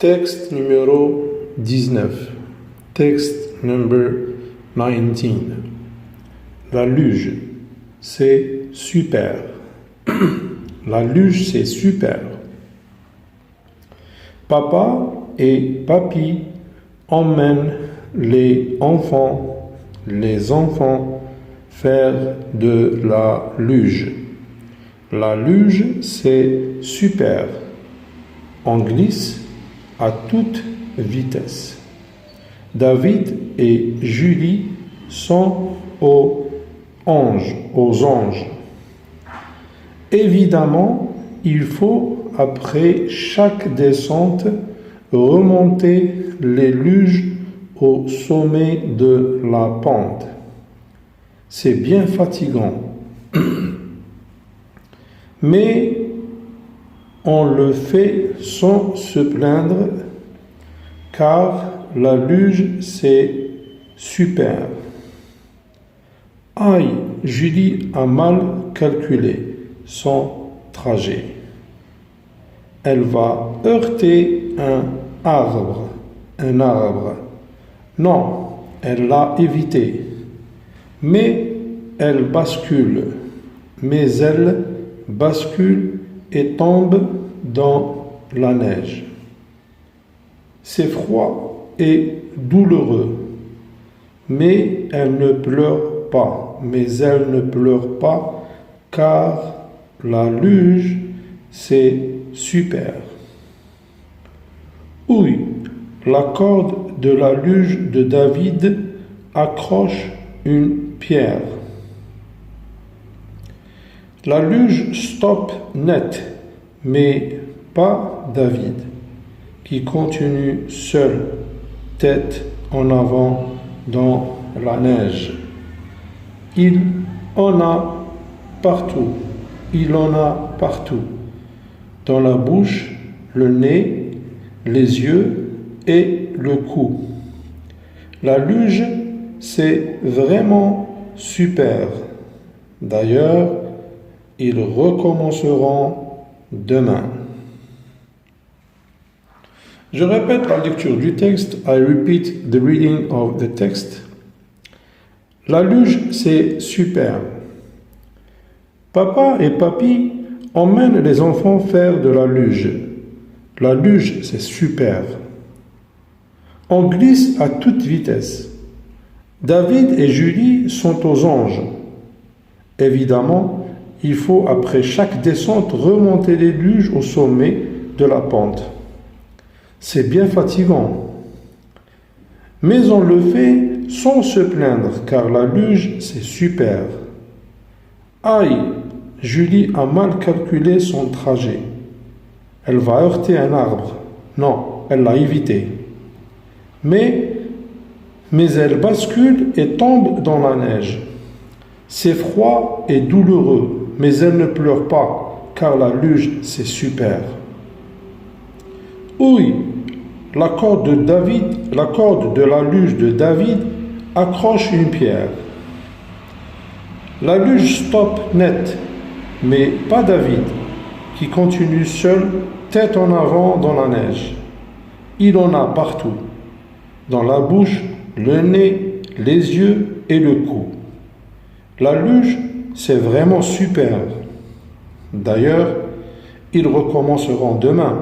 Texte numéro 19. Texte number 19. La luge, c'est super. La luge, c'est super. Papa et papy emmènent les enfants faire de la luge. La luge, c'est super. On glisse à toute vitesse. David et Julie sont aux anges. Évidemment, il faut, après chaque descente, remonter les luges au sommet de la pente. C'est bien fatigant. Mais on le fait sans se plaindre, car la luge, c'est super. Aïe, Julie a mal calculé son trajet. Elle va heurter un arbre. Non, elle l'a évité. Mais elle bascule. Et tombe dans la neige. C'est froid et douloureux, mais elle ne pleure pas. Car la luge, c'est super. Oui, la corde de la luge de David accroche une pierre. La luge stoppe net, mais pas David, qui continue seul, tête en avant dans la neige. Il en a partout. Dans la bouche, le nez, les yeux et le cou. La luge, c'est vraiment super. D'ailleurs, ils recommenceront demain. Je répète la lecture du texte. I repeat the reading of the text. La luge, c'est super. Papa et papy emmènent les enfants faire de la luge. La luge, c'est super. On glisse à toute vitesse. David et Julie sont aux anges. Évidemment, il faut, après chaque descente, remonter les luges au sommet de la pente. C'est bien fatigant. Mais on le fait sans se plaindre, car la luge, c'est super. Aïe, Julie a mal calculé son trajet. Elle va heurter un arbre. Non, elle l'a évité. Mais elle bascule et tombe dans la neige. C'est froid et douloureux, mais elle ne pleure pas, car la luge, c'est super. Oui, la corde de la luge de David accroche une pierre. La luge stoppe net, mais pas David, qui continue seul, tête en avant dans la neige. Il en a partout, dans la bouche, le nez, les yeux et le cou. La luge, c'est vraiment super. D'ailleurs, ils recommenceront demain.